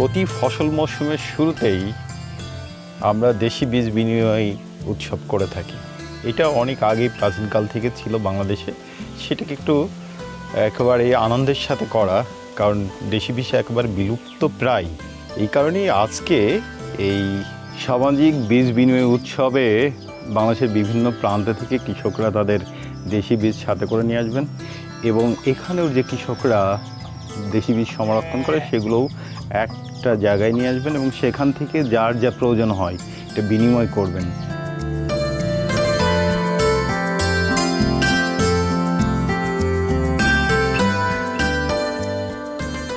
প্রতি ফসল মৌসুমের শুরুতেই আমরা দেশি বীজ বিনিময় উৎসব করে থাকি। এটা অনেক আগে প্রাচীনকাল থেকে ছিল বাংলাদেশে। সেটাকে একটু একেবারে আনন্দের সাথে করা, কারণ দেশি বীজ একেবারে বিলুপ্ত প্রায়। এই কারণেই আজকে এই সামাজিক বীজ বিনিময় উৎসবে বাংলাদেশের বিভিন্ন প্রান্ত থেকে কৃষকরা তাদের দেশি বীজ সাথে করে নিয়ে আসবেন এবং এখানেও যে কৃষকরা দেশি বীজ সংরক্ষণ করে সেগুলোও একটা জায়গায় নিয়ে আসবেন এবং সেখান থেকে যার যা প্রয়োজন হয় এটা বিনিময় করবেন।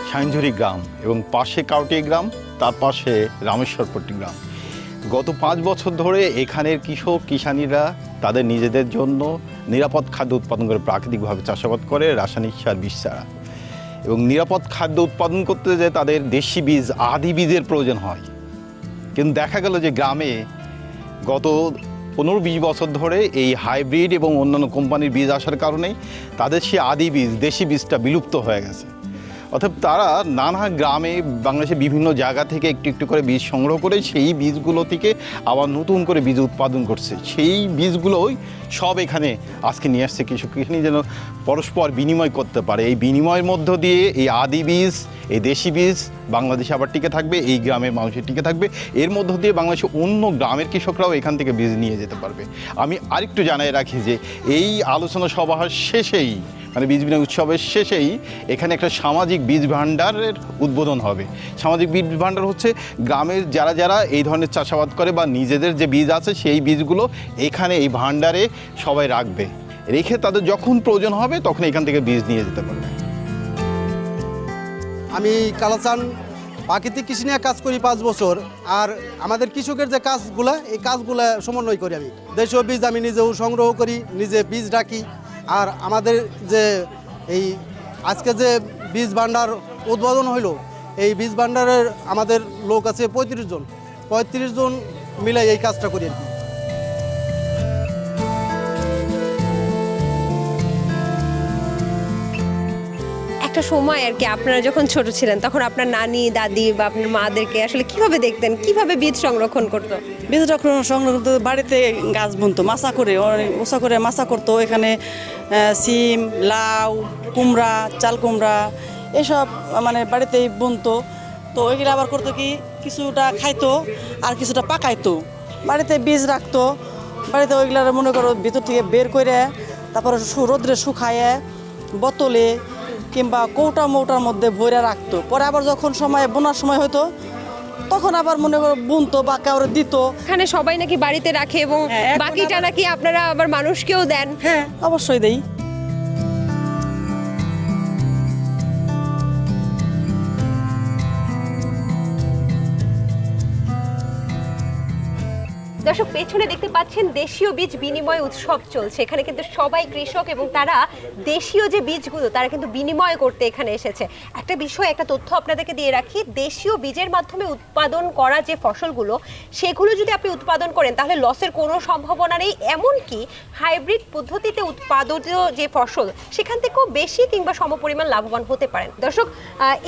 শাইনঝুরি গ্রাম এবং পাশে কাউটি গ্রাম, তার পাশে রামেশ্বরপট্টি গ্রাম। গত 5 বছর ধরে এখানের কৃষক কিষানীরা তাদের নিজেদের জন্য নিরাপদ খাদ্য উৎপাদন করে প্রাকৃতিকভাবে চাষাবাদ করে, রাসায়নিক সার বিষ ছাড়া। এবং নিরাপদ খাদ্য উৎপাদন করতে যে তাদের দেশি বীজ আদি বীজের প্রয়োজন হয়। কিন্তু দেখা গেল যে গ্রামে গত 15-20 বছর ধরে এই হাইব্রিড এবং অন্যান্য কোম্পানির বীজ আসার কারণে তাদের সেই আদি বীজ দেশি বীজটা বিলুপ্ত হয়ে গেছে। অর্থাৎ তারা নানা গ্রামে বাংলাদেশের বিভিন্ন জায়গা থেকে একটু একটু করে বীজ সংগ্রহ করে সেই বীজগুলো থেকে আবার নতুন করে বীজ উৎপাদন করছে। সেই বীজগুলোই সব এখানে আজকে নিয়ে আসছে কৃষক এখানে যেন পরস্পর বিনিময় করতে পারে। এই বিনিময়ের মধ্য দিয়ে এই আদি বীজ, এই দেশি বীজ বাংলাদেশে আবার টিকে থাকবে, এই গ্রামের মানুষের টিকে থাকবে। এর মধ্য দিয়ে বাংলাদেশের অন্য গ্রামের কৃষকরাও এখান থেকে বীজ নিয়ে যেতে পারবে। আমি আরেকটু জানাই রাখি যে এই আলোচনা সভার শেষেই, মানে বীজ বিনিময় উৎসবের শেষেই এখানে একটা সামাজিক বীজ ভাণ্ডারের উদ্বোধন হবে। সামাজিক বীজ ভাণ্ডার হচ্ছে গ্রামের যারা যারা এই ধরনের চাষাবাদ করে বা নিজেদের যে বীজ আছে সেই বীজগুলো এখানে এই ভাণ্ডারে সবাই রাখবে, রেখে তাদের যখন প্রয়োজন হবে তখন এখান থেকে বীজ নিয়ে যেতে পারবে। আমি কালাচান প্রাকৃতিক কৃষি নিয়ে কাজ করি 5 বছর। আর আমাদের কৃষকের যে কাজগুলা, এই কাজগুলা সমন্বয় করি আমি। দেশীয় বীজ আমি নিজেও সংগ্রহ করি, নিজে বীজ রাখি। আর আমাদের যে এই আজকে যে বীজ ভাণ্ডার উদ্বোধন হইল, এই বীজ ভাণ্ডারের আমাদের লোক আছে 35 জন মিলে এই কাজটা করি আর কি। একটা সময় আর কি আপনারা যখন ছোট ছিলেন তখন আপনার নানি দাদি বা আপনার মাদেরকে আসলে কিভাবে দেখতেন, কিভাবে বীজ সংরক্ষণ করতো? বীজ সংরক্ষণ করতে বাড়িতে গাছ বুনতো, মাচা করে উঁচা করে মাচা করতো। এখানে সিম, লাউ, কুমড়া, চাল কুমড়া এসব মানে বাড়িতেই বুনতো। তো ওইগুলো আবার করতো কি, কিছুটা খাইতো আর কিছুটা পাকাইতো। বাড়িতে বীজ রাখতো, বাড়িতে ওইগুলো মনে করো ভিতর থেকে বের করে তারপরে রোদ্রে শুকায়ে বোতলে কিংবা কৌটা মৌটার মধ্যে ভরে রাখতো। পরে আবার যখন সময় বোনার সময় হতো তখন আবার মনে করো বুনতো বা কাউরে দিত। এখানে সবাই নাকি বাড়িতে রাখে এবং বাকিটা নাকি আপনারা আবার মানুষকেও দেন? হ্যাঁ, অবশ্যই দেই। দর্শক, পেছনে দেখতে পাচ্ছেন দেশীয় বীজ বিনিময় উৎসব চলছে। এখানে কিন্তু সবাই কৃষক এবং তারা দেশীয় যে বীজগুলো তারা কিন্তু বিনিময় করতে এখানে এসেছে। একটা বিষয়, একটা তথ্য আপনাদেরকে দিয়ে রাখি, দেশীয় বীজের মাধ্যমে উৎপাদন করা যে ফসলগুলো সেগুলো যদি আপনি উৎপাদন করেন তাহলে লসের কোনো সম্ভাবনা নেই। এমনকি হাইব্রিড পদ্ধতিতে উৎপাদিত যে ফসল সেখান থেকেও বেশি কিংবা সমপরিমাণ লাভবান হতে পারেন। দর্শক,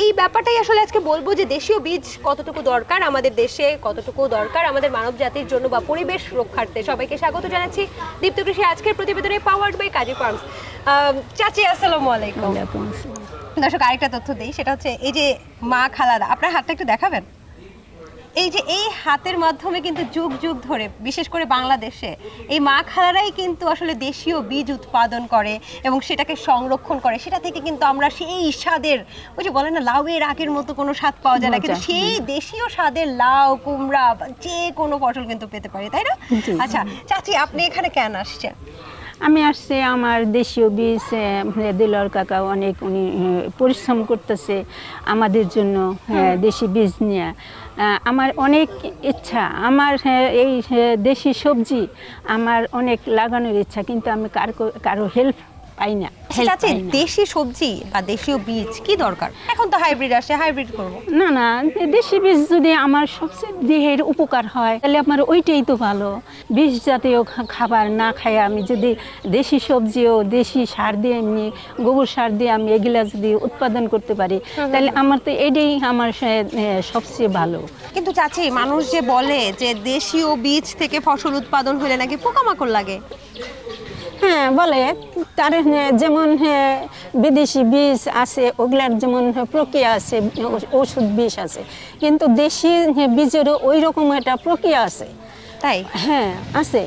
এই ব্যাপারটাই আসলে আজকে বলবো যে দেশীয় বীজ কতটুকু দরকার আমাদের দেশে, কতটুকু দরকার আমাদের মানব জাতির জন্য বা পরিবেশ রক্ষার্থে। সবাইকে স্বাগত জানাচ্ছি দীপ্ত কৃষি আজকের প্রতিবেদনে, পাওয়ার্ড বাই কাজী ফার্মস। চাচি আসসালামু আলাইকুম। দর্শক, আরেকটা তথ্য দেই, সেটা হচ্ছে এই যে মা খালারা, আপনার হাতটা একটু দেখাবেন। এই যে এই হাতের মাধ্যমে কিন্তু যুগ যুগ ধরে বিশেষ করে বাংলাদেশে এই মা খালারাই কিন্তু আসলে দেশীয় বীজ উৎপাদন করে এবং সেটাকে সংরক্ষণ করে। সেটা থেকে কিন্তু আমরা সেই স্বাদের, ওই যে বলে না লাউয়ের আগের মতো কোনো স্বাদ পাওয়া যায় না, কিন্তু সেই দেশীয় স্বাদের লাউ, কুমড়া, যে কোনো ফসল কিন্তু পেতে পারি, তাই না? আচ্ছা চাচি, আপনি এখানে কেন আসছেন? আমি আসছি আমার দেশীয় বীজ দিলর কাকা অনেক উনি পরিশ্রম করতেছে আমাদের জন্য দেশি বীজ নিয়ে। আমার অনেক ইচ্ছা, আমার এই দেশি সবজি আমার অনেক লাগানোর ইচ্ছা, কিন্তু আমি কারো হেল্প পাই না। চাচি, পাই না। দেশি সবজি বা দেশীয় বীজ কি দরকার? এখন তো হাইব্রিড আসে, হাইব্রিড করব। না না, দেশি বীজ যদি আমার সবচেয়ে দেহের উপকার হয় তাহলে আমার ওইটাই তো ভালো। বিষ জাতীয় খাবার না খাই আমি যদি দেশি সবজিও দেশি সার দিয়ে এমনি গোবর সার দিয়ে আমি এগুলা যদি উৎপাদন করতে পারি তাহলে আমার তো এটাই আমার সবচেয়ে ভালো। কিন্তু চাচি, মানুষ যে বলে যে দেশীয় বীজ থেকে ফসল উৎপাদন হলে নাকি পোকামাকড় লাগে। হ্যাঁ বলে, তার যেমন বিদেশি বীজ আছে ওগুলার যেমন প্রক্রিয়া আছে, ওষুধ বিষ আছে, কিন্তু দেশি বীজেরও ওই রকম একটা প্রক্রিয়া আছে। তাই? হ্যাঁ আছে।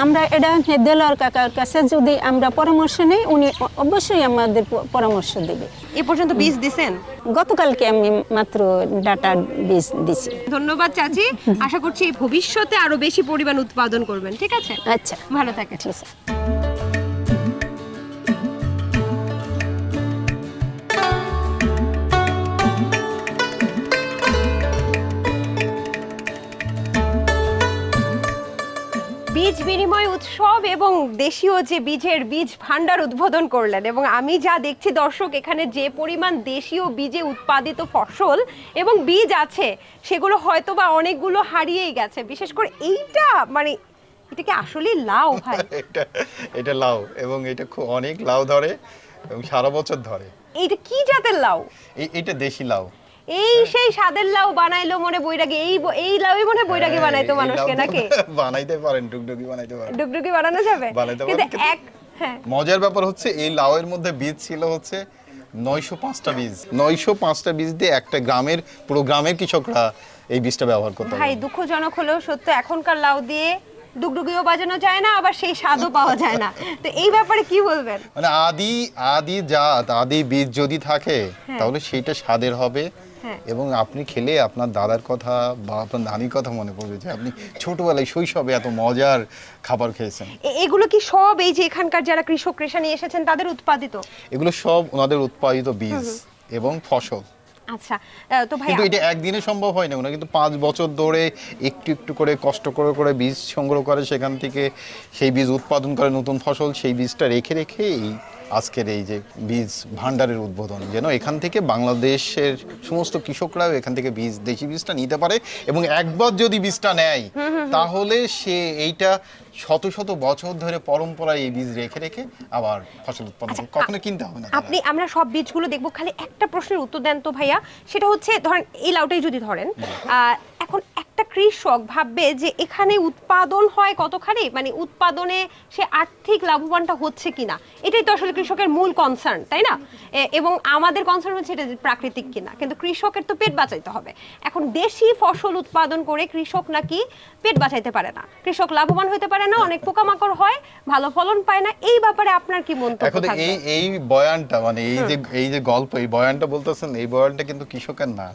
আমরা এটা দেলোয়ার কাকার কাছে যদি আমরা পরামর্শ নেই, উনি অবশ্যই আমাদের পরামর্শ দেবে। এ পর্যন্ত বীজ দিছেন? গতকালকে আমি মাত্র ডাটা বীজ দিছি। ধন্যবাদ চাচি, আশা করছি ভবিষ্যতে আরো বেশি পরিমাণ উৎপাদন করবেন। ঠিক আছে, আচ্ছা, ভালো থাকে। ঠিক আছে। বীজ বিনিময় উৎসব এবং দেশীয় যে বীজের বীজ ভান্ডার উদ্বোধন করলেন, এবং আমি যা দেখছি দর্শক, এখানে যে পরিমাণ দেশীয় বীজে উৎপাদিত ফসল এবং বীজ আছে সেগুলো হয়তো বা অনেকগুলো হারিয়েই গেছে। বিশেষ করে এইটা, মানে এটা কি আসলে লাউ ভাই? এটা লাউ, এবং এটা খুব অনেক লাউ ধরে এবং সারা বছর ধরে। এইটা কি জাতের লাউ? এটা দেশি লাউ। এই সেই স্বাদের লাউ বানাইলো মনে বৈরাগী, এই লাউই মনে বৈরাগী বানাইতো এই মানুষকে লাউ নাকি? বানাইতে পারেন, ডুগডুগি বানাইতে পারেন। ডুগডুগি বানানো যাবে? বানাইতে পারেন, কিন্তু কিন্তু এক, হ্যাঁ, মজার ব্যাপার হচ্ছে এই লাউয়ের মধ্যে বীজ ছিল হচ্ছে 905টা বীজ। 905টা বীজ দিয়ে একটা গ্রামের, পুরো গ্রামের কৃষকরা এই বীজটা ব্যবহার করতে ভাই পারে। দুঃখজনক হলেও সত্য, এখনকার লাউ দিয়ে ডুগডুগিও বাজানো যায় না, আবার সেই স্বাদও পাওয়া যায় না। তো এই ব্যাপারে কি বলবেন? মানে আদি জাত, আদি বীজ যদি থাকে তাহলে সেইটা স্বাদের হবে, হ্যাঁ। এবং আপনি খেলে আপনার দাদার কথা বা আপনার নানির কথা মনে পড়বে যে আপনি ছোটবেলায় শৈশবে এত মজার খাবার খেয়েছেন। এগুলো কি সব এই যে এখানকার যারা কৃষক কৃষা নিয়ে এসেছেন তাদের উৎপাদিত? এগুলো সব ওনাদের উৎপাদিত বীজ এবং ফসল। আচ্ছা, তো ভাই কিন্তু এটা একদিনে সম্ভব হয় না, ওরা কিন্তু 5 বছর ধরে একটু একটু করে কষ্ট করে করে বীজ সংগ্রহ করে, সেখান থেকে সেই বীজ উৎপাদন করে নতুন ফসল, সেই বীজটা রেখে রেখে এই আজকের এই যে বীজ ভান্ডারের উদ্বোধন, যেন এখান থেকে বাংলাদেশের সমস্ত কৃষকরাও এখান থেকে বীজ, দেশি বীজটা নিতে পারে, এবং একবার যদি বীজটা নেয় তাহলে সে এইটা শত শত বছর ধরে পরম্পরায় এই বীজ রেখে রেখে আবার ফসল উৎপাদন করে, কখনো কিনতে হবে না। আমরা সব বীজগুলো দেখবো, খালি একটা প্রশ্নের উত্তর দেন তো ভাইয়া। সেটা হচ্ছে, ধরেন এই লাউটাই যদি ধরেন, এখন একটা কৃষক ভাববে যে এখানে উৎপাদন হয় কতখানি, মানে উৎপাদনে সে আর্থিক লাভবানটা হচ্ছে কিনা, এটাই তো আসলে কৃষকের মূল কনসার্ন, তাই না? এবং আমাদের কনসার্ন হচ্ছে এটা যে প্রাকৃতিক কিনা, কিন্তু কৃষকের তো পেট বাঁচাইতে হবে। এখন দেশি ফসল উৎপাদন করে কৃষক নাকি পেট বাঁচাইতে পারে না, কৃষক লাভবান হতে পারে না, অনেক পোকামাকড় হয়, ভালো ফলন পায় না। এই ব্যাপারে আপনার কি মন্তব্য এখন থাকবে? এই বয়ানটা, মানে এই যে গল্প, এই বয়ানটা বলতেছেন, এই বয়ানটা কিন্তু কৃষকের না।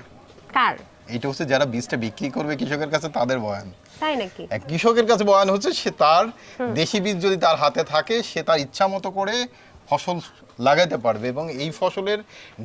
কার? এটা হচ্ছে যারা বীজটা বিক্রি করবে কৃষকের কাছে, তাদের বয়ান। তাই নাকি? কৃষকের কাছে বয়ান হচ্ছে সে তার দেশি বীজ যদি তার হাতে থাকে, সে তার ইচ্ছা মতো করে ফসল লাগাইতে পারবে, এবং এই ফসলের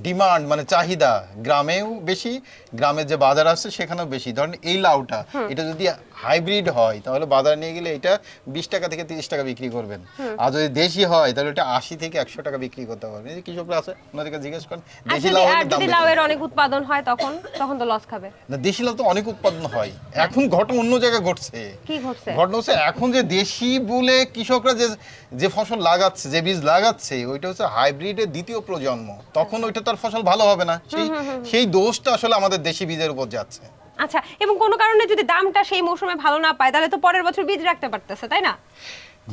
ডিমান্ড, মানে চাহিদা গ্রামেও বেশি, গ্রামের যে বাজার আছে সেখানেও বেশি। ধরেন এই লাউটা, এটা যদি হাইব্রিড হয় তাহলে বাজারে নিয়ে গেলে এটা 20 টাকা থেকে 30 টাকা বিক্রি করবেন, আর যদি দেশি হয় তাহলে এটা 80 থেকে 100 টাকা বিক্রি করতে পারবেন। এই যে কৃষকরা আছে, ওনাদেরকে জিজ্ঞেস করেন দেশি লাউ এর দাম। যদি লাউয়ের অনেক উৎপাদন হয় তখন তো লস খাবে না, দেশি লাউ তো অনেক উৎপাদন হয়। এখন ঘটনা অন্য জায়গায় ঘটছে। কি ঘটছে? ঘটনা হচ্ছে এখন যে দেশি বলে কৃষকরা যে ফসল লাগাচ্ছে, যে বীজ লাগাচ্ছে, ওইটা হচ্ছে হাইব্রিডের দ্বিতীয় প্রজন্ম। তখন ওইটা তার ফসল ভালো হবে না, সেই দোষটা আসলে আমাদের দেশি বীজের উপর যাচ্ছে। আচ্ছা, এবং কোনো কারণে যদি দামটা সেই মৌসুমে ভালো না পায় তাহলে তো পরের বছর বীজ রাখতে পারতেছে, তাই না?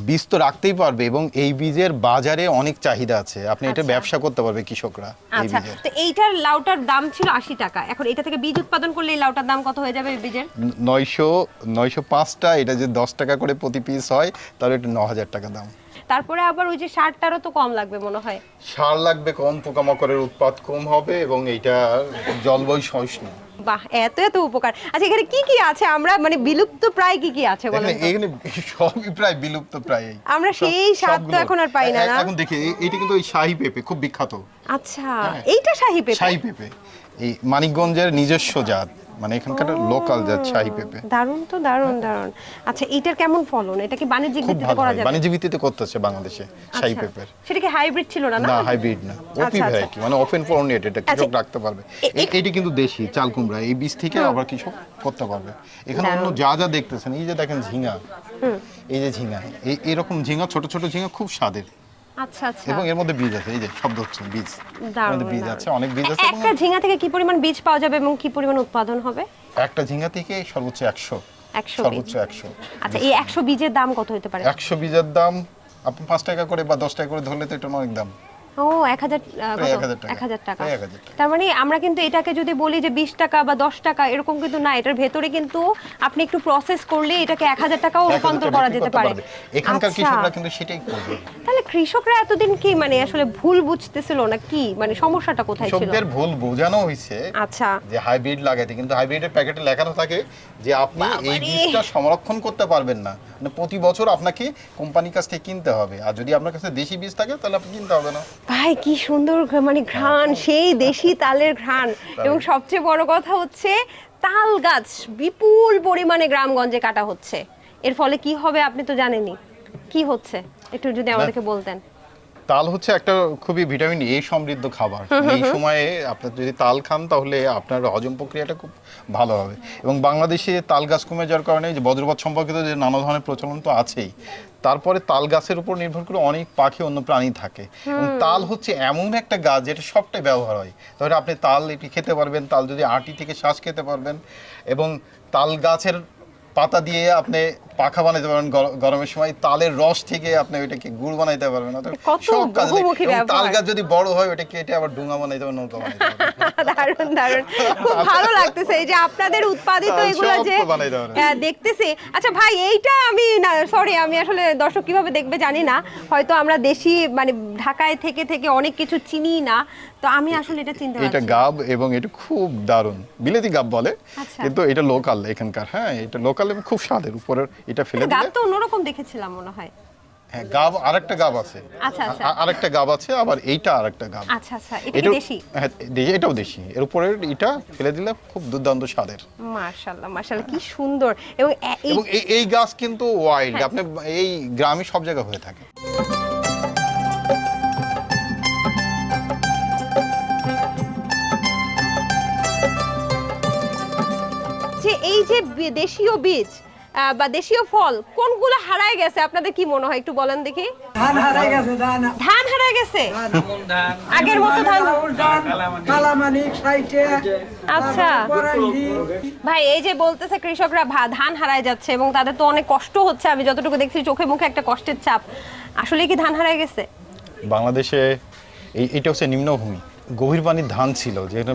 বীজ তো রাখতেই পারবে, এবং এই বীজের বাজারে অনেক চাহিদা আছে, আপনি এটা আচ্ছা। ব্যবসা করতে পারবে কৃষকরা এই আচ্ছা, বীজের। তো এইটার লাউটার দাম ছিল 80 টাকা, এখন এটা থেকে বীজ উৎপাদন করলে এই লাউটার দাম কত হয়ে যাবে এই বীজের? 905টা, এটা যে 10 টাকা করে প্রতি পিস হয়, তাহলে এটা 9000 টাকা দাম। তারপরে আবার ওই যে সারটারও তো কম লাগবে মনে হয়। সার লাগবে কম, পোকামাকড়ের উৎপাদ কম হবে, এবং এইটা জলবায়ু সহিষ্ণু। বাহ, এত এত উপকার। আচ্ছা, এখানে কি কি আছে? আমরা মানে বিলুপ্ত প্রায় কি কি আছে বলেন তো? এখানে সবই প্রায় বিলুপ্ত প্রায়। আমরা সেই স্বাদ তো এখন আর পাই না, না? এখন দেখি, এইটা কিন্তু ওই শাহী পেঁপে খুব বিখ্যাত। আচ্ছা, এইটা শাহী পেঁপে? শাহী পেঁপে এই মানিকগঞ্জের নিজস্ব জাত, মানে এখানকার লোকাল যা শাহী পেঁপে দারুণ তো, দারুণ দারুণ। আচ্ছা, এটার কেমন ফলন? এটা কি বাণিজ্যিক খুব ভিত্তিতে ভালো করা হয়, যাবে? বাণিজ্যিক ভিত্তিতে করতেছে বাংলাদেশে শাহী আচ্ছা। পেঁপের। সেটা কি হাইব্রিড ছিল না? না, হাইব্রিড না, ওপি আচ্ছা, আচ্ছা। ভ্যারাইটি, মানে ওপেন ফর্নেট, এটা কৃষক আচ্ছা, রাখতে পারবে। এইটা কিন্তু দেশি চাল কুমড়া, এই বীজ থেকে আবার কৃষক করতে পারবে। এখানে অন্য যা যা দেখতেছেন, এই যে দেখেন ঝিঙা, এই যে ঝিঙা, এরকম ঝিঙা, ছোট ছোট ঝিঙা খুব স্বাদের, আচ্ছা আচ্ছা। এবং এর মধ্যে বীজ আছে, এই যে শব্দ হচ্ছে বীজ, এর মধ্যে বীজ আছে, অনেক বীজ আছে। এবং একটা ঝিঙা থেকে কি পরিমাণ বীজ পাওয়া যাবে এবং কি পরিমাণ উৎপাদন হবে? একটা ঝিঙা থেকে সর্বোচ্চ 100 100 সর্বোচ্চ বীজ। 100। আচ্ছা, এই 100 বীজের দাম কত হতে পারে? 100 বীজের দাম আপনি 5 টাকা করে বা 10 টাকা করে ধরলে তো এটা অনেক দাম। ও 1000 প্রায় 1000 টাকা। 1000 টাকা। প্রায় 1000 টাকা। তার মানে আমরা কিন্তু এটাকে যদি বলি যে 20 টাকা বা 10 টাকা এরকম কিন্তু না, এটার ভেতরে কিন্তু আপনি একটু প্রসেস করলে এটাকে 1000 টাকাও 1000 রূপান্তর টাকা করা বিক্রি যেতে করতে পারে। পারবে। এখানকার আচ্ছা। কৃষকরা কিন্তু সেটাই করবে। তাহলে কৃষকরা এতদিন কি মানে আসলে ভুল বুঝতেছিল না কি, মানে সমস্যাটা কোথায় ছিল? কৃষকদের ভুল বোঝানো হয়েছে আচ্ছা। যে হাইব্রিড লাগাইতে, কিন্তু হাইব্রিডের প্যাকেটে লেখানো থাকে যে আপনি এই বাবারে। বীজটা সংরক্ষণ করতে পারবেন না, মানে প্রতি বছর আপনাকে কোম্পানির কাছ থেকে কিনতে হবে, আর যদি আপনার কাছে দেশি বীজ থাকে তাহলে আপনি কিনতে হবে না। ভাই কি সুন্দর মানে ঘ্রাণ, সেই দেশি তালের ঘ্রাণ। এবং সবচেয়ে বড় কথা হচ্ছে তাল গাছ বিপুল পরিমাণে গ্রামগঞ্জে কাটা হচ্ছে। এর ফলে কি হবে আপনি তো জানেনই। কি হচ্ছে একটু যদি আমাদেরকে বলতেন। তাল হচ্ছে একটা খুবই ভিটামিন এ সমৃদ্ধ খাবার। এই সময়ে আপনি যদি তাল খান তাহলে আপনার হজম প্রক্রিয়াটা খুব ভালো হবে। এবং বাংলাদেশে তাল গাছ কমে যাওয়ার কারণে যে বজ্রপাত সম্পর্কিত যে নানা ধরনের প্রচলন তো আছেই, তারপরে তাল গাছের উপর নির্ভর করে অনেক পাখি অন্য প্রাণী থাকে। এবং তাল হচ্ছে এমন একটা গাছ যেটা সবটাই ব্যবহার হয়। তাহলে আপনি তাল এটি খেতে পারবেন, তাল যদি আটি থেকে শ্বাস খেতে পারবেন, এবং তাল গাছের পাতা দিয়ে আপনি পাখা বানাইতে পারবেন গরমের সময়, তালের রস থেকে আপনি ওইটাকে গুড় বানাইতে পারবেন। কত সব কাজে লাগে। বহুমুখী এবং তাল ব্যবহার। গাছ যদি বড় হয় ওটা কেটে আবার ডুঙা বানাইতে পারবেন, নৌকা বানাইতে পারবেন। দারুণ দারুণ, খুব ভালো লাগতেছে এই যে আপনাদের উৎপাদিত এগুলো সব যে তো বানাইতে পারে। দেখতেছি। আচ্ছা ভাই, এইটা আমি না, সরি, আমি আসলে দর্শক কিভাবে দেখবে জানি না, হয়তো আমরা দেশি মানে ঢাকায় থেকে থেকে অনেক কিছু চিনি না, তো আমি আসলে এটা চিনতে এটা পারছি। গাব, এবং এটা খুব দারুণ, বিলেতি গাব বলে, আচ্ছা। কিন্তু এটা লোকাল এখানকার। হ্যাঁ, এটা লোকাল এবং খুব স্বাদের। উপরে এটা ফেলে গাব দিলে, তো অন্যরকম দেখেছিলাম মনে হয়। হ্যাঁ, গাব আরেকটা গাব আছে, আচ্ছা, আচ্ছা। আরেকটা গাব আছে, আবার এইটা আরেকটা গাব। আচ্ছা আচ্ছা, এটা কি দেশি? হ্যাঁ, এটাও দেশি। এর উপরে এটা ফেলে দিলে খুব দুর্দান্ত স্বাদের। মাশাআল্লাহ মাশাআল্লাহ, কি সুন্দর। এবং এই এবং এই গাছ কিন্তু ওয়াইল্ড, আপনি এই গ্রামে সব জায়গায় হয়ে থাকে। যে এই যে দেশীয় বীজ বা দেশীয় ফল কোনগুলো হারায় গেছে আপনাদের কি মনে হয় একটু বলেন দেখি। ধান হারাই গেছে, ধান হারায় গেছে, আগের মতো ধান। কালামানিক সাইটে আচ্ছা পরাঙ্গি ভাই, এই যে বলতেছে কৃষকরা ধান হারায় যাচ্ছে এবং তাদের তো অনেক কষ্ট হচ্ছে, আমি যতটুকু দেখছি চোখে মুখে একটা কষ্টের ছাপ। আসলে কি ধান হারায় গেছে? বাংলাদেশে এটা হচ্ছে নিম্নভূমি, গভীর পানির ধান ছিল, যেখানে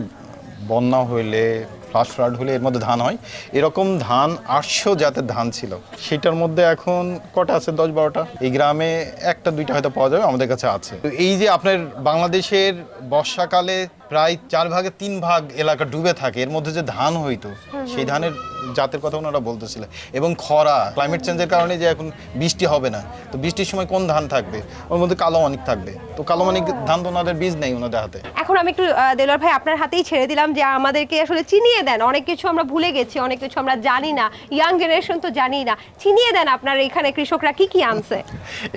বন্যা হইলে ফ্লাশ ফ্লাড হলে এর মধ্যে ধান হয়। এরকম ধান 800 জাতের ধান ছিল, সেটার মধ্যে এখন কটা আছে? 10-12টা। এই গ্রামে 1-2টা হয়তো পাওয়া যাবে, আমাদের কাছে আছে। তো এই যে আপনার বাংলাদেশের বর্ষাকালে প্রায় 4 ভাগে 3 ভাগ এলাকা ডুবে থাকে, এর মধ্যে যে ধান হইতো সেই ধানের জাতের কথা ওনারা বলতেছিলেন। এবং খরা, ক্লাইমেট চেঞ্জের কারণে যে এখন বৃষ্টি হবে না, তো বৃষ্টির সময় কোন ধান থাকবে? ওর মধ্যে কালো মানিক থাকবে। তো কালো মানিক ধান তো ওনাদের বীজ নেই ওনাদের হাতে। এখন আমি একটু দেলোয়ার ভাই আপনার হাতেই ছেড়ে দিলাম যে আমাদেরকে আসলে চিনিয়ে দেন। অনেক কিছু আমরা ভুলে গেছি, অনেক কিছু আমরা জানি না, ইয়াং জেনারেশন তো জানি না। চিনিয়ে দেন আপনার এখানে কৃষকরা কি কি আনছে।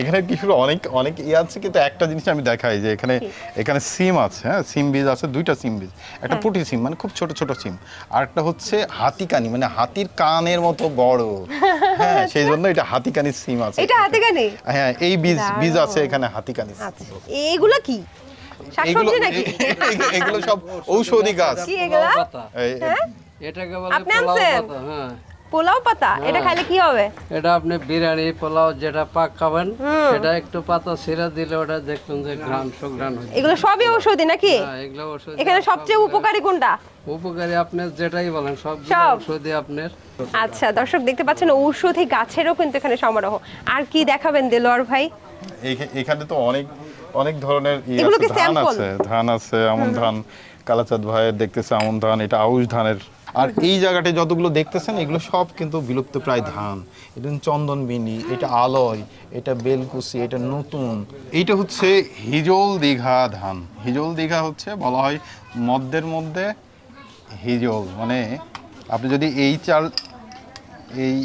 এখানে কৃষকরা অনেক ইয়ে আছে, কিন্তু একটা জিনিস আমি দেখাই যে এখানে সিম আছে। হ্যাঁ, সিম বীজ আছে, 2টা সিম বীজ। একটা পুঁটি সিম, মানে খুব ছোট ছোট সিম, আর একটা হচ্ছে হাতিকানি, মানে হাতির কানের মতো বড়। হ্যাঁ, সেই জন্য এটা হাতিকানির সিম আছে। এটা হাতিকানি? হ্যাঁ, এই বীজ দারুণ। আছে এখানে হাতিকানি। আচ্ছা, এইগুলা কি শাকসবজি নাকি? এগুলো সব ঔষধি গাছ। কি এগুলা? এই- এটাকে বলে আপনি পোলাও আনছেন? পাতা। হ্যাঁ, পোলাও পাতা? এটা খাইলে কি হবে? এটা আপনি বিরিয়ানি পোলাও যেটা পাক খাবেন সেটা একটু পাতা ছিঁড়ে দিলে ওটা দেখবেন যে ঘ্রাণ সুঘ্রাণ হয়ে যায়। এগুলো সবই ঔষধি নাকি? হ্যাঁ, এগুলো ওষুধ। এখানে সবচেয়ে উপকারী কোনটা? উপকারী আপনার যেটাই বলেন সব সব? ওষুধই আপনার। আচ্ছা দর্শক দেখতে পাচ্ছেন ঔষধি গাছেরও কিন্তু এখানে সমারোহ। আর কি দেখাবেন দেলোয়ার ভাই? এখানে তো অনেক ধরনের এগুলো কি ধান sample? আছে, আমন ধান, কালাচাঁদ ভাইয়ের দেখতেছে আমন ধান, এটা আউশ ধানের। আর এই জায়গাটায় যতগুলো দেখতেছেন এগুলো সব কিন্তু বিলুপ্ত প্রায় ধান। এটা চন্দনবিনি, এটা আলয়, এটা বেলকুচি, এটা নতুন। এইটা হচ্ছে হিজল দীঘা ধান। হিজল দীঘা হচ্ছে বলা হয় মধ্যে হিজল, মানে আপনি যদি এই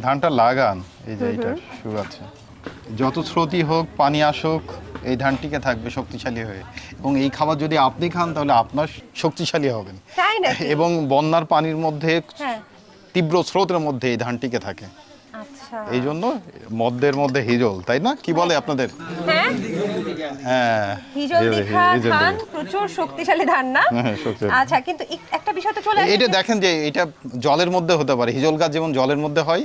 ধানটা লাগান, এই যে এইটার সুর আছে, যত স্রোতই হোক পানি আসুক এই ধান টিকে থাকবে শক্তিশালী হয়ে, এবং এই খাবার যদি আপনি খান তাহলে আপনার শক্তিশালী হবেন। তাই নাকি? এবং বন্যার পানির মধ্যে হ্যাঁ। তীব্র স্রোতের মধ্যে এই ধান টিকে থাকে। আচ্ছা। এই জন্য মদ্যের মধ্যে হিজল, তাই না? কি বলে আপনাদের? হ্যাঁ, হ্যাঁ, হিজল দীঘা হিজল ধান দীঘা। প্রচুর শক্তিশালী ধান না? হ্যাঁ, শক্তিশালী। আচ্ছা, কিন্তু একটা বিষয় তো চলে আসে এটা যে- দেখেন যে এটা জলের মধ্যে হতে পারে, হিজল গাছ যেমন জলের মধ্যে হয়,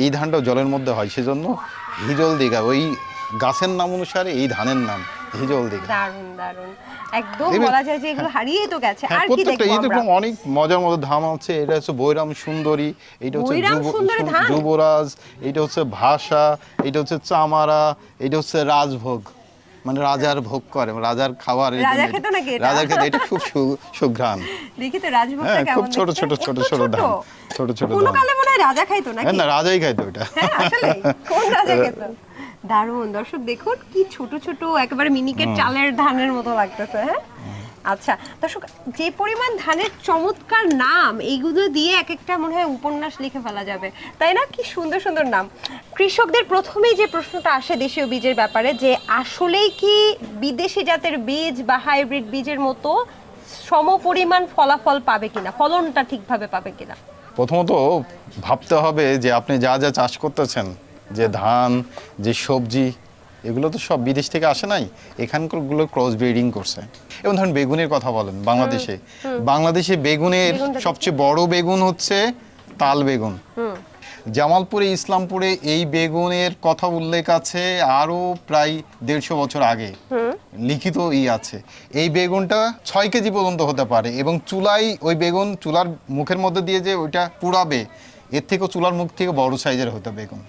এই ধানটাও জলের মধ্যে হয়, সেজন্য হিজল দীঘা, ওই গাছের নাম অনুসারে এই ধানের নাম হিজল দীঘা। দারুণ দারুণ, একদম এবার- বলা যায় যে এগুলো হারিয়ে তো গেছে। হ্যাঁ, আর কি প্রত্যেকটা দেখবো এরকম আমরা? অনেক মজার মজার ধান আছে। এটা হচ্ছে বৈরাম সুন্দরী, এটা হচ্ছে বৈরাম সুন্দরী ধান? যুবরাজ, এটা হচ্ছে ভাষা, এটা হচ্ছে চামারা, এটা হচ্ছে রাজভোগ, মানে রাজার ভোগ করে, রাজার খাবার। এই রাজা জন্য খেত নাকি এটা? রাজার খেতে এটা খুব সুঘ্রাণ। দেখি তো রাজভোগটা হ্যাঁ, কেমন খুব ছোট দেখতে? ছোট ছোট এত ছোট ধান, ছোট ছোট কোনো ধান। কালে মনে হয় রাজা খাইতো নাকি? হ্যাঁ, না, রাজাই খাইতো এটা। হ্যাঁ, আসলে কোন রাজা খেত? দারুণ, দর্শক দেখুন কি ছোট ছোট একেবারে মিনিকেট চালের ধানের মতো লাগতেছে। হ্যাঁ, আচ্ছা দর্শক, যে পরিমাণ ধানের চমৎকার নাম, এইগুলো দিয়ে এক একটা মনে হয় উপন্যাস লিখে ফেলা যাবে, তাই না? কি সুন্দর সুন্দর নাম। কৃষকদের প্রথমেই যে প্রশ্নটা আসে দেশীয় বীজের ব্যাপারে, যে আসলেই কি বিদেশি জাতের বীজ বা হাইব্রিড বীজের মতো সমপরিমাণ ফলাফল পাবে কিনা, ফলনটা ঠিকভাবে পাবে কিনা? প্রথমত ভাবতে হবে যে আপনি যা যা চাষ করতেছেন, যে ধান, যে সবজি, এগুলো তো সব বিদেশ থেকে আসে নাই, এখানকারগুলো ক্রস ব্রিডিং করছে। এবং ধরুন বেগুনের কথা বলেন, বাংলাদেশে বেগুনের সবচেয়ে বড় বেগুন হচ্ছে তাল বেগুন। জামালপুরে, ইসলামপুরে এই বেগুনের কথা উল্লেখ আছে আরো প্রায় 150 বছর আগে, লিখিত আছে। এই বেগুনটা 6 কেজি পর্যন্ত হতে পারে, এবং চুলায় ওই বেগুন, চুলার মুখের মধ্যে দিয়ে যে ওইটা পুড়াবে, এর থেকেও চুলার মুখ থেকে বড় সাইজের হতে বেগুন।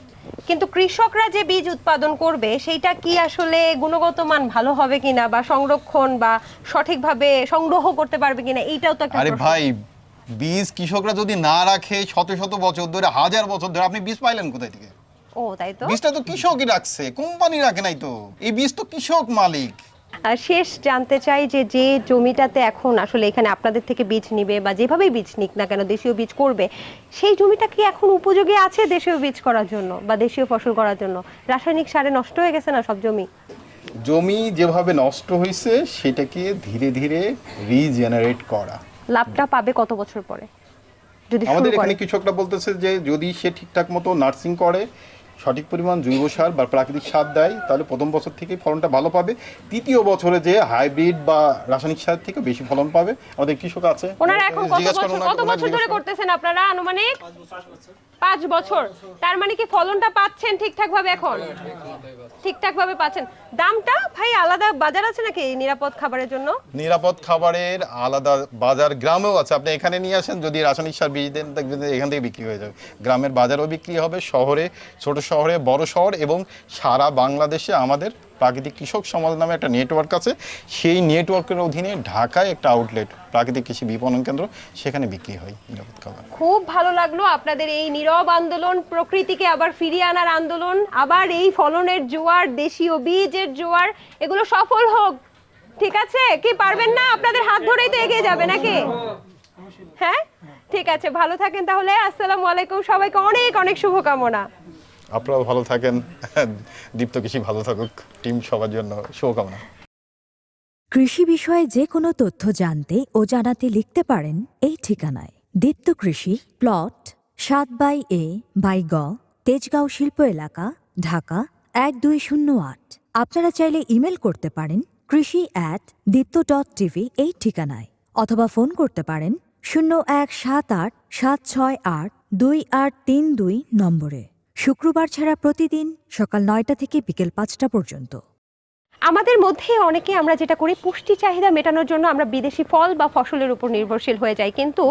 কিন্তু কৃষকরা যে বীজ উৎপাদন করবে সেইটা কি আসলে গুণগত মান ভালো হবে কিনা, বা সংরক্ষণ বা সঠিকভাবে সংগ্রহ করতে পারবে কিনা, এইটাও তো একটা আরে প্রশ্ন। ভাই, বীজ কৃষকরা যদি না রাখে শত শত বছর ধরে, 1000 বছর ধরে, আপনি বীজ পাইলেন কোথায় থেকে? ও তাই তো। বীজটা তো কৃষকই রাখছে, কোম্পানি রাখে নাই তো। এই বীজ তো কৃষক মালিক। আর শেষ জানতে চাই যে জমিটাতে এখন আসলে এখানে আপনাদের থেকে বীজ নিবে বা যেভাবেই বীজ নিক না কেন, দেশীয় বীজ করবে, সেই জমিটা কি এখন উপযোগী আছে দেশীয় বীজ করার জন্য বা দেশীয় ফসল করার জন্য? রাসায়নিক সারে নষ্ট হয়ে গেছে না সব জমি? জমি যেভাবে নষ্ট হয়েছে সেটাকে ধীরে ধীরে রিজেনারেট করা। লাভটা পাবে কত বছর পরে যদি শুরু আমাদের এখানে করে? কৃষকরা বলতেছে যে যদি সে ঠিকঠাক মতো নার্সিং করে, সঠিক পরিমাণ জৈব সার বা প্রাকৃতিক সার দেয়, তাহলে প্রথম বছর থেকেই ফলনটা ভালো পাবে। তৃতীয় বছরে যে হাইব্রিড বা রাসায়নিক সার থেকে বেশি ফলন পাবে। আমাদের কৃষক আছে, ওনারা এখন জিজ্ঞেস করুন, কত ওনাকে বছর ধরে জিজ্ঞেস করুন। করতেছেন আপনারা? আনুমানিক 5 বছর। তার মানে কি ফলনটা পাচ্ছেন ঠিকঠাক ভাবে? এখন ঠিকঠাক ভাবে পাচ্ছেন। দামটা ভাই আলাদা বাজার আছে নাকি নিরাপদ খাবারের জন্য? নিরাপদ খাবারের আলাদা বাজার গ্রামেও আছে। আপনি এখানে নিয়ে আসেন, যদি রাসায়নিক সার বীজ দেন, দেখবেন যে এখান থেকে বিক্রি হয়ে যাবে। গ্রামের বাজারও বিক্রি হবে, শহরে, ছোট শহরে, বড় শহর, এবং সারা বাংলাদেশে আমাদের প্রাকৃতিক কৃষক সমাজ নামে একটা নেটওয়ার্ক আছে। সেই নেটওয়ার্কের অধীনে ঢাকায় একটা আউটলেট, প্রাকৃতিক কৃষি বিপণন কেন্দ্র, সেখানে বিক্রি হয় নিরাপদ খাবার। খুব ভালো লাগলো আপনাদের এই নীরব আন্দোলন, প্রকৃতিকে আবার ফিরিয়ে আনার আন্দোলন, আবার এই ফলনের জোয়ার, দেশীয় বীজের জোয়ার, এগুলো সফল হোক। ঠিক আছে, কি পারবেন না? আপনাদের হাত ধরেই তো এগিয়ে যাবে নাকি? হ্যাঁ, ঠিক আছে, ভালো থাকেন তাহলে। আসসালামু আলাইকুম, সবাইকে অনেক অনেক শুভকামনা। আপনারাও ভালো থাকেন, দীপ্ত কৃষি ভালো থাকুক, টিম সবার জন্য শুভকামনা। কৃষি বিষয়ে যে কোনো তথ্য জানতে ও জানাতে লিখতে পারেন এই ঠিকানায়। দীপ্ত কৃষি, প্লট 7/A/গ, তেজগাঁও শিল্প এলাকা, ঢাকা 1208। আপনারা চাইলে ইমেল করতে পারেন krishi@dipto.tv এই ঠিকানায়, অথবা ফোন করতে পারেন 0178-768-2832 নম্বরে। শুক্রবার ছাড়া প্রতিদিন সকাল 9টা থেকে বিকেল 5টা পর্যন্ত। আমাদের মধ্যে অনেকে আমরা যেটা করি, পুষ্টি চাহিদা মেটানোর জন্য আমরা বিদেশি ফল বা ফসলের উপর নির্ভরশীল হয়ে যাই। কিন্তু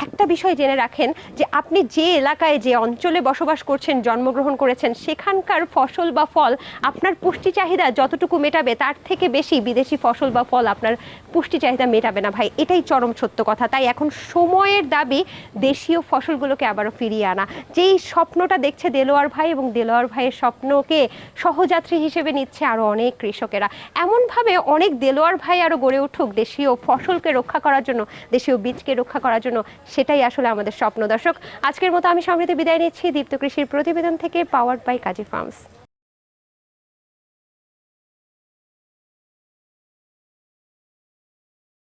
একটা বিষয় জেনে রাখেন যে আপনি যে এলাকায়, যে অঞ্চলে বসবাস করছেন, জন্মগ্রহণ করেছেন, সেখানকার ফসল বা ফল আপনার পুষ্টি চাহিদা যতটুকু মেটাবে, তার থেকে বেশি বিদেশি ফসল বা ফল আপনার পুষ্টি চাহিদা মেটাবে না ভাই। এটাই চরম সত্য কথা। তাই এখন সময়ের দাবি দেশীয় ফসলগুলোকে আবারও ফিরিয়ে আনা। যেই স্বপ্নটা দেখছে দেলোয়ার ভাই, এবং দেলোয়ার ভাইয়ের স্বপ্নকে সহযাত্রী হিসেবে নিচ্ছে আরও অনেক কৃষকেরা। কৃষকেরা। এমনভাবে অনেক দেলোয়ার ভাই আরও গড়ে উঠুক দেশীয় ফসলকে রক্ষা করার জন্য, দেশীয় বীজকে রক্ষা করার জন্য, সেটাই আসলে আমাদের স্বপ্ন। দর্শক, আজকের মতো আমি সমৃদ্ধি বিদায় নিচ্ছি দীপ্ত কৃষির প্রতিবেদন থেকে, পাওয়ার্ড বাই কাজী ফার্মস।